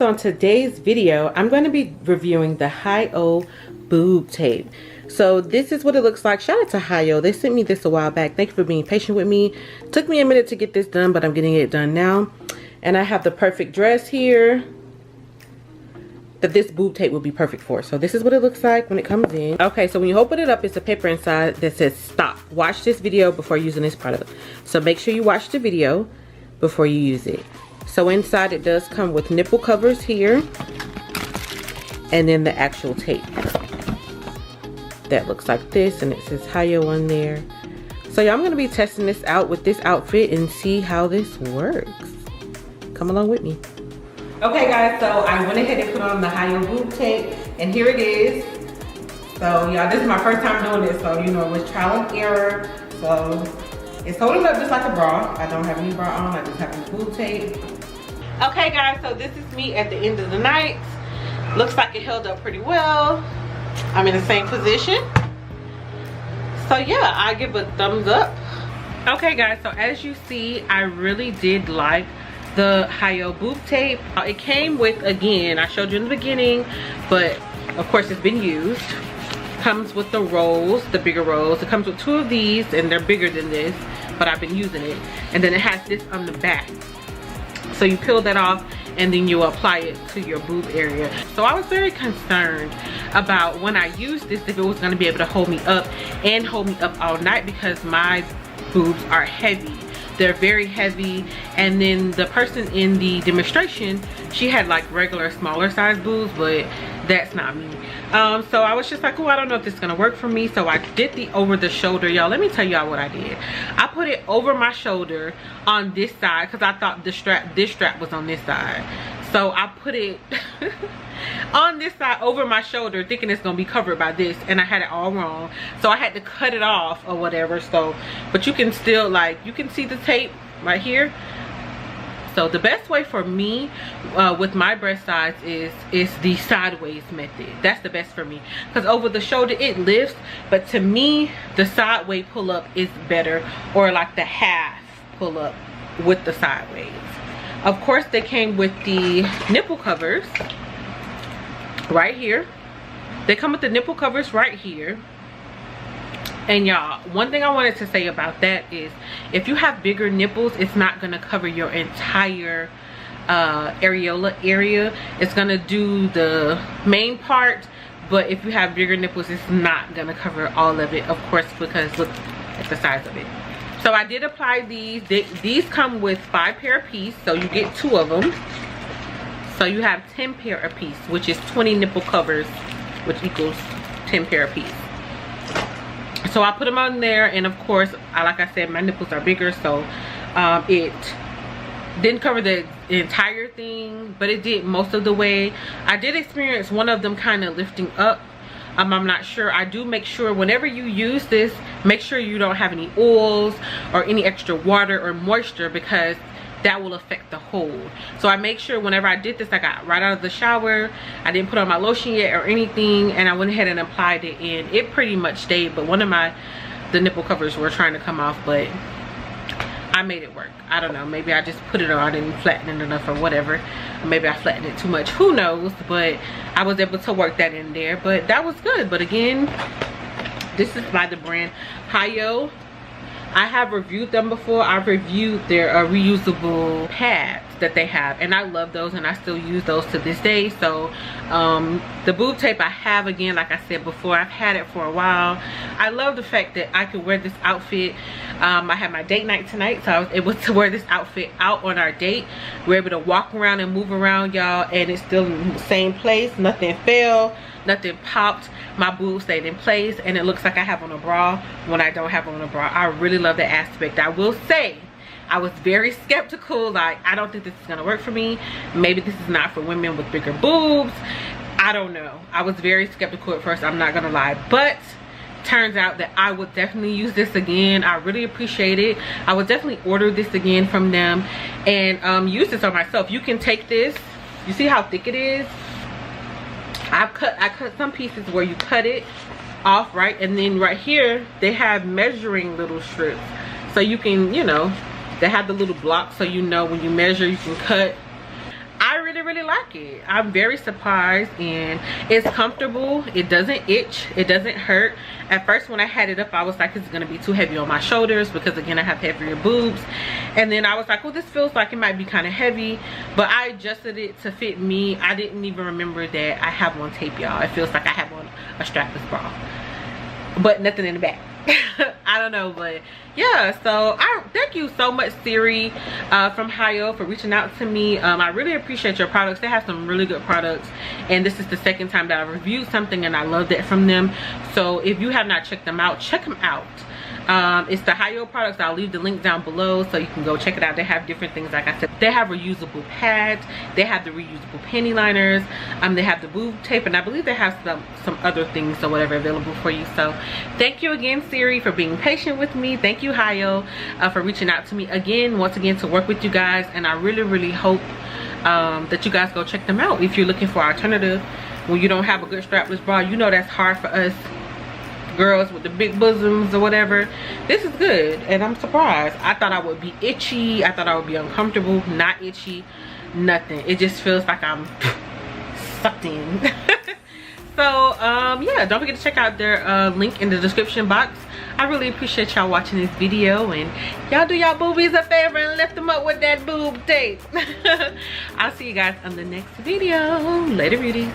On today's video, I'm going to be reviewing the Hi-O boob tape. So this is what it looks like. Shout out to Hi-O. They sent me this a while back. Thank you for being patient with me. Took me a minute to get this done, but I'm getting it done now. And I have the perfect dress here that this boob tape will be perfect for. So this is what it looks like when it comes in. Okay, so when you open it up, it's a paper inside that says stop. Watch this video before using this product. So make sure you watch the video before you use it. So inside it does come with nipple covers here, and then the actual tape that looks like this, and it says Hi-O on there. So yeah, I'm going to be testing this out with this outfit and see how this works. Come along with me. Okay guys, so I went ahead and put on the Hi-O boob tape, and here it is. So y'all, this is my first time doing this, so you know, it was trial and error. So it's holding up just like a bra. I don't have any bra on, I just have the boob tape. Okay guys, so this is me at the end of the night. Looks like it held up pretty well. I'm in the same position. So yeah, I give a thumbs up. Okay guys, so as you see, I really did like the Hi-O boob tape. It came with, again, I showed you in the beginning, but of course it's been used. Comes with the rolls, the bigger rolls. It comes with 2 of these, and they're bigger than this, but I've been using it. And then it has this on the back. So you peel that off and then you apply it to your boob area. So I was very concerned about when I used this, if it was going to be able to hold me up and hold me up all night, because my boobs are heavy. They're very heavy. And then the person in the demonstration, she had like regular smaller size boobs, but that's not me. So I was just like, oh, I don't know if this is gonna work for me. So I did the over the shoulder. Y'all, let me tell y'all what I did. I put it over my shoulder on this side because I thought this strap was on this side. So I put it on this side over my shoulder, thinking it's gonna be covered by this, and I had it all wrong. So I had to cut it off or whatever. So, but you can still, like, you can see the tape right here. So the best way for me with my breast size is the sideways method. That's the best for me, because over the shoulder it lifts, but to me the sideways pull up is better, or like the half pull up with the sideways. Of course they came with the nipple covers right here. They come with the nipple covers right here. And y'all, one thing I wanted to say about that is, if you have bigger nipples, it's not gonna cover your entire areola area. It's gonna do the main part, but if you have bigger nipples, it's not gonna cover all of it, of course, because look at the size of it. So I did apply these. These come with 5 pair apiece, so you get 2 of them. So you have 10 pair apiece, which is 20 nipple covers, which equals 10 pair apiece. So I put them on there, and of course, like I said, my nipples are bigger, so it didn't cover the entire thing, but it did most of the way. I did experience one of them kind of lifting up. I'm not sure. I do make sure whenever you use this, make sure you don't have any oils or any extra water or moisture, because that will affect the hold. So I make sure whenever I did this, I got right out of the shower, I didn't put on my lotion yet or anything, and I went ahead and applied it, and it pretty much stayed. But one of the nipple covers were trying to come off, but I made it work. I don't know, maybe I just put it on and flattened it enough or whatever. Maybe I flattened it too much, who knows, but I was able to work that in there. But that was good. But again, this is by the brand Hi-O. I have reviewed them before. I've reviewed their reusable pads that they have, and I love those, and I still use those to this day. So the boob tape I have, again, like I said before, I've had it for a while. I love the fact that I could wear this outfit. I had my date night tonight, so I was able to wear this outfit out on our date. We're able to walk around and move around, y'all, and it's still in the same place. Nothing fell, nothing popped. My boobs stayed in place, and it looks like I have on a bra when I don't have on a bra. I really love that aspect. I will say, I was very skeptical, like, I don't think this is gonna work for me. Maybe this is not for women with bigger boobs. I don't know. I was very skeptical at first, I'm not gonna lie, but turns out that I would definitely use this again. I really appreciate it. I would definitely order this again from them and use this on myself. You can take this, you see how thick it is? I cut some pieces where you cut it off, right? And then right here they have measuring little strips, so you can, you know, they have the little blocks, so you know when you measure you can cut. I really really like it. I'm very surprised, and it's comfortable. It doesn't itch, it doesn't hurt. At first when I had it up, I was like, it's gonna be too heavy on my shoulders because again I have heavier boobs. And then I was like, well, this feels like it might be kind of heavy, but I adjusted it to fit me. I didn't even remember that I have on tape, y'all. It feels like I have on a strapless bra, but nothing in the back. I don't know, but yeah, so I thank you so much, Siri from Hayo, for reaching out to me. I really appreciate your products. They have some really good products, and this is the second time that I reviewed something and I love that from them. So if you have not checked them out, check them out. It's the Hayo products. I'll leave the link down below so you can go check it out. They have different things, like I said. They have reusable pads, they have the reusable panty liners, they have the boob tape, and I believe they have some other things or whatever available for you. So thank you again, Siri, for being patient with me. Thank you, Hayo, for reaching out to me again, once again, to work with you guys. And I really hope that you guys go check them out if you're looking for alternative when you don't have a good strapless bra. You know that's hard for us girls with the big bosoms or whatever. This is good, and I'm surprised. I thought I would be itchy, I thought I would be uncomfortable. Not itchy, nothing. It just feels like I'm sucked in. So yeah, don't forget to check out their link in the description box. I really appreciate y'all watching this video, and y'all do y'all boobies a favor and lift them up with that boob tape. I'll see you guys on the next video. Later, beauties.